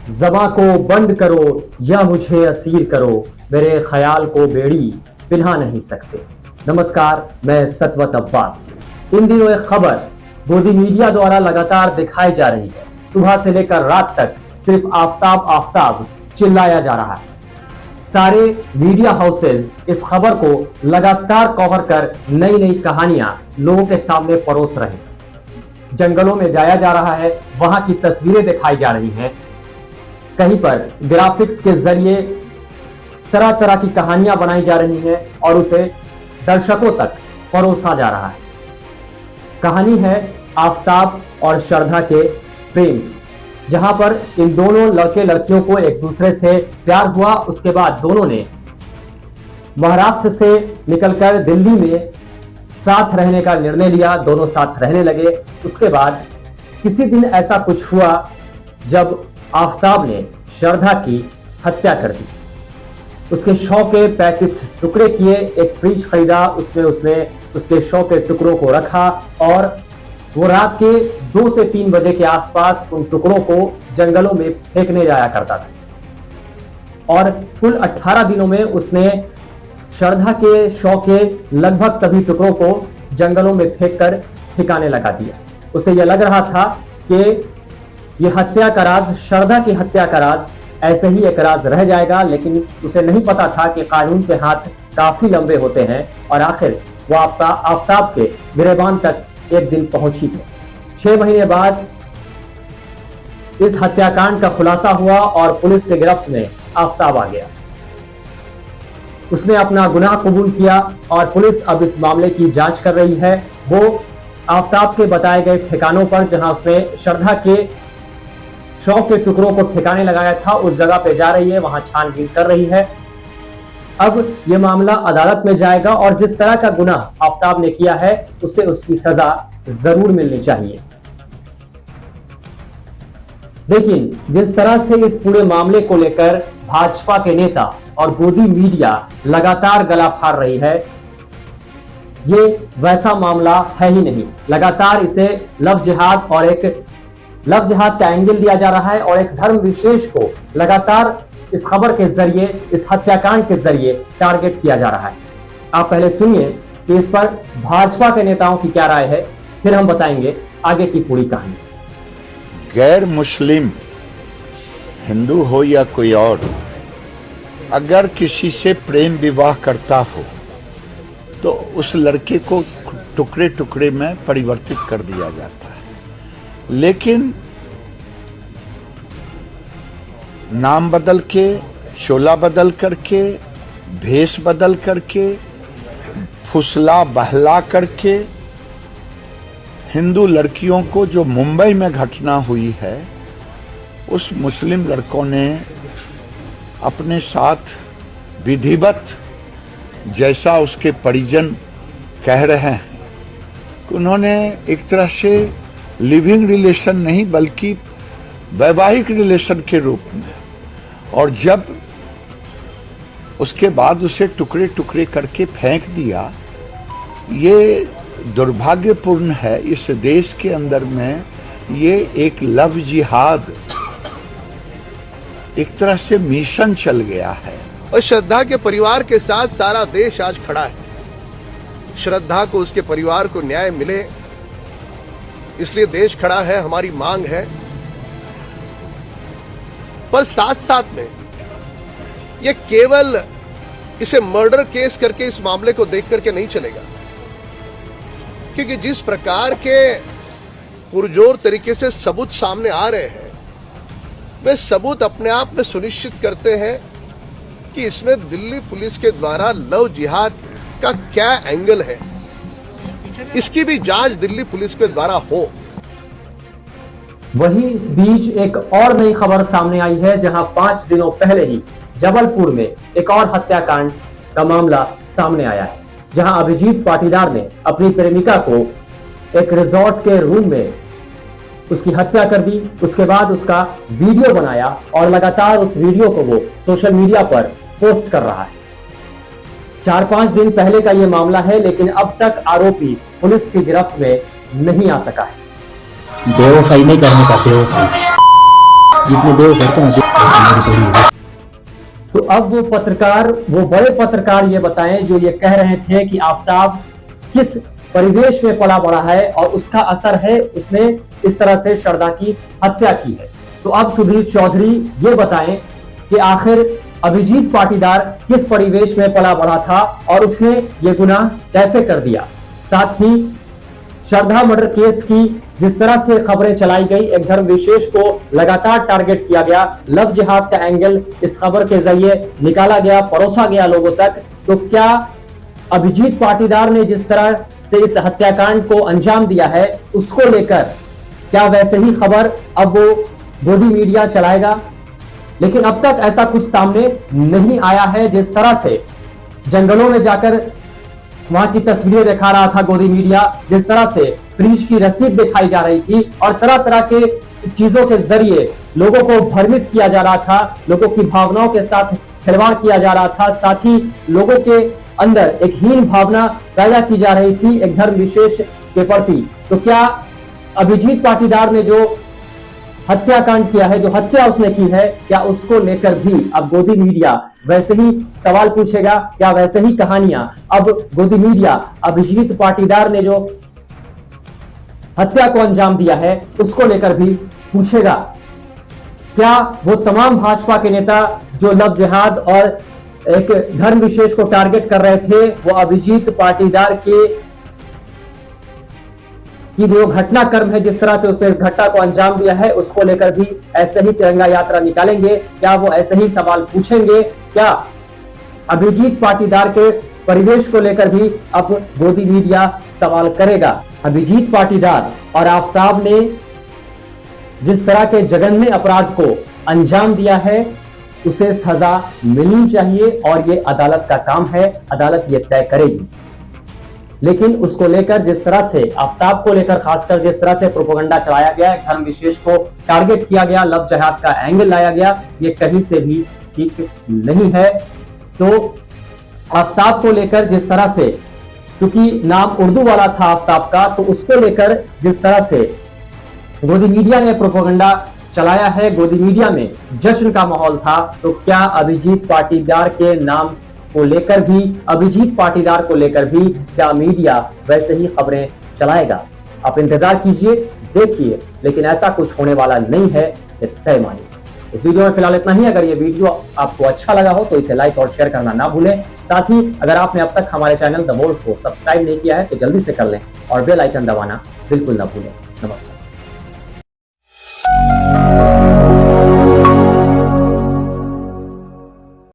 ज़बां को बंद करो या मुझे असीर करो, मेरे ख्याल को बेड़ी पिन्हा नहीं सकते। नमस्कार, मैं सतवत अब्बास। इन दिनों एक खबर गोदी मीडिया द्वारा लगातार दिखाई जा रही है। सुबह से लेकर रात तक सिर्फ आफताब आफताब चिल्लाया जा रहा है। सारे मीडिया हाउसेज इस खबर को लगातार कवर कर नई नई कहानियां लोगों के सामने परोस रहे हैं। जंगलों में जाया जा रहा है, वहां की तस्वीरें दिखाई जा रही हैं। कहीं पर ग्राफिक्स के जरिए तरह तरह की कहानियां बनाई जा रही हैं और उसे दर्शकों तक परोसा जा रहा है। कहानी है आफताब और श्रद्धा के प्रेम, जहां पर इन दोनों लड़के लड़कियों को एक दूसरे से प्यार हुआ। उसके बाद दोनों ने महाराष्ट्र से निकलकर दिल्ली में साथ रहने का निर्णय लिया। दोनों साथ रहने लगे। उसके बाद किसी दिन ऐसा कुछ हुआ जब आफताब ने श्रद्धा की हत्या कर दी। उसके शव के 35 टुकड़े किए, एक फ्रिज खरीदा, उसमें उसने उसके शव के टुकड़ों को रखा और वो रात के 2 से 3 बजे के आसपास उन टुकड़ों को जंगलों में फेंकने जाया करता था। और कुल 18 दिनों में उसने श्रद्धा के शव के लगभग सभी टुकड़ों को जंगलों में फेंककर ठिकाने लगा दिया। उसे यह लग रहा था कि यह हत्या का राज, श्रद्धा की हत्या का राज ऐसे ही एक राज रह जाएगा, लेकिन उसे नहीं पता था कि कानून के हाथ काफी लंबे होते हैं और आखिर वह आफताब के गिरेबान तक एक दिन पहुंची थी। 6 महीने बाद इस हत्याकांड का खुलासा हुआ और पुलिस के गिरफ्त में आफताब आ गया। उसने अपना गुनाह कबूल किया और पुलिस अब इस मामले की जांच कर रही है। वो आफताब के बताए गए ठिकानों पर, जहां उसने श्रद्धा के शव के टुकड़ों को ठिकाने लगाया था, उस जगह पे जा रही है, वहां छानबीन कर रही है। अब यह मामला अदालत में जाएगा और जिस तरह का गुनाह आफताब ने किया है उसे उसकी सजा जरूर मिलनी चाहिए। लेकिन जिस तरह से इस पूरे मामले को लेकर भाजपा के नेता और गोदी मीडिया लगातार गला फाड़ रही है, ये वैसा मामला है ही नहीं। लगातार इसे लव जिहाद और एक लव जिहाद का एंगल दिया जा रहा है और एक धर्म विशेष को लगातार इस खबर के जरिए, इस हत्याकांड के जरिए टारगेट किया जा रहा है। आप पहले सुनिए कि इस पर भाजपा के नेताओं की क्या राय है, फिर हम बताएंगे आगे की पूरी कहानी। गैर मुस्लिम हिंदू हो या कोई और, अगर किसी से प्रेम विवाह करता हो तो उस लड़के को टुकड़े टुकड़े में परिवर्तित कर दिया जाता है। लेकिन नाम बदल के, शोला बदल करके, भेष बदल करके, फुसला बहला करके हिंदू लड़कियों को, जो मुंबई में घटना हुई है, उस मुस्लिम लड़कों ने अपने साथ विधिवत, जैसा उसके परिजन कह रहे हैं कि उन्होंने एक तरह से लिविंग रिलेशन नहीं बल्कि वैवाहिक रिलेशन के रूप में, और जब उसके बाद उसे टुकड़े टुकड़े करके फेंक दिया, ये दुर्भाग्यपूर्ण है। इस देश के अंदर में ये एक लव जिहाद, एक तरह से मिशन चल गया है। और श्रद्धा के परिवार के साथ सारा देश आज खड़ा है। श्रद्धा को, उसके परिवार को न्याय मिले, इसलिए देश खड़ा है, हमारी मांग है। पर साथ साथ में ये केवल इसे मर्डर केस करके इस मामले को देख करके नहीं चलेगा, क्योंकि जिस प्रकार के पुरजोर तरीके से सबूत सामने आ रहे हैं, वे सबूत अपने आप में सुनिश्चित करते हैं कि इसमें दिल्ली पुलिस के द्वारा लव जिहाद का क्या एंगल है। इसकी भी जांच दिल्ली पुलिस के द्वारा हो। वहीं इस बीच एक और नई खबर सामने आई है, जहां 5 दिनों पहले ही जबलपुर में एक और हत्याकांड का मामला सामने आया है, जहां अभिजीत पाटीदार ने अपनी प्रेमिका को एक रिजॉर्ट के रूम में उसकी हत्या कर दी। उसके बाद उसका वीडियो बनाया और लगातार उस वीडियो को वो सोशल मीडिया पर पोस्ट कर रहा है। 4-5 दिन पहले का ये मामला है, लेकिन अब तक आरोपी पुलिस की गिरफ्त में नहीं आ सका है। बेवफाई नहीं करने का, बेवफाई जितने लोग करते हैं हमारी पड़ी। तो अब वो पत्रकार, वो बड़े पत्रकार ये बताएं जो ये कह रहे थे कि आफताब किस परिवेश में पला बड़ा है और उसका असर है उसने इस तरह से शारदा की हत्या की है। तो अब सुधीर चौधरी ये बताएं कि आखिर अभिजीत पाटीदार किस परिवेश में पला बड़ा था और उसने ये गुनाह कैसे कर दिया। साथ ही शारदा मर्डर केस की जिस तरह से खबरें चलाई गई, एक धर्म विशेष को लगातार टारगेट किया गया, लव जिहाद का एंगल इस खबर के जरिए निकाला गया, परोसा गया लोगों तक। तो क्या अभिजीत पाटीदार ने जिस तरह से इस हत्याकांड को अंजाम दिया है उसको लेकर क्या वैसे ही खबर अब वो गोदी मीडिया चलाएगा? लेकिन अब तक ऐसा कुछ सामने नहीं आया है। जिस तरह से जंगलों में जाकर वहां की तस्वीरें दिखा रहा था गोदी मीडिया, जिस तरह से फ्रिज की रसीद दिखाई जा रही थी और तरह तरह के चीजों के जरिए लोगों को भ्रमित किया जा रहा था, लोगों की भावनाओं के साथ खिलवाड़ किया जा रहा था, साथ ही लोगों के अंदर एक हीन भावना पैदा की जा रही थी एक धर्म विशेष के प्रति। तो क्या अभिजीत पाटीदार ने जो हत्याकांड किया है, जो हत्या उसने की है, क्या उसको लेकर भी अब गोदी मीडिया वैसे ही सवाल पूछेगा? क्या वैसे ही कहानियां अब गोदी मीडिया अभिजीत पाटीदार ने जो हत्या को अंजाम दिया है उसको लेकर भी पूछेगा? क्या वो तमाम भाजपा के नेता जो लव जिहाद और एक धर्म विशेष को टारगेट कर रहे थे, वो अभिजीत पाटीदार के कि जो घटनाक्रम है, जिस तरह से उसने इस घटना को अंजाम दिया है, उसको लेकर भी ऐसे ही तिरंगा यात्रा निकालेंगे? क्या वो ऐसे ही सवाल पूछेंगे? क्या अभिजीत पाटीदार के परिवेश को लेकर भी अब गोदी मीडिया सवाल करेगा? अभिजीत पाटीदार और आफताब ने जिस तरह के जघन्य अपराध को अंजाम दिया है उसे सजा मिलनी चाहिए और ये अदालत का काम है, अदालत ये तय करेगी। लेकिन उसको लेकर जिस तरह से आफताब को लेकर खासकर जिस तरह से प्रोपेगेंडा चलाया गया, धर्म विशेष को टारगेट किया गया, लव जिहाद का एंगल लाया गया, ये कहीं से भी ठीक नहीं है। तो आफताब को लेकर जिस तरह से, क्योंकि नाम उर्दू वाला था आफताब का, तो उसको लेकर जिस तरह से गोदी मीडिया ने प्रोपेगेंडा चलाया है, गोदी मीडिया में जश्न का माहौल था, तो क्या अभिजीत पाटीदार के नाम को लेकर भी, अभिजीत पाटीदार को लेकर भी क्या मीडिया वैसे ही खबरें चलाएगा? आप इंतजार कीजिए, देखिए, लेकिन ऐसा कुछ होने वाला नहीं है, ये तय मानिए। इस वीडियो में फिलहाल इतना ही। अगर ये वीडियो आपको अच्छा लगा हो तो इसे लाइक और शेयर करना ना भूलें। साथ ही अगर आपने अब तक हमारे चैनल द बोल्ड को सब्सक्राइब नहीं किया है तो जल्दी से कर लें और बेल आइकन दबाना बिल्कुल ना भूलें। नमस्कार।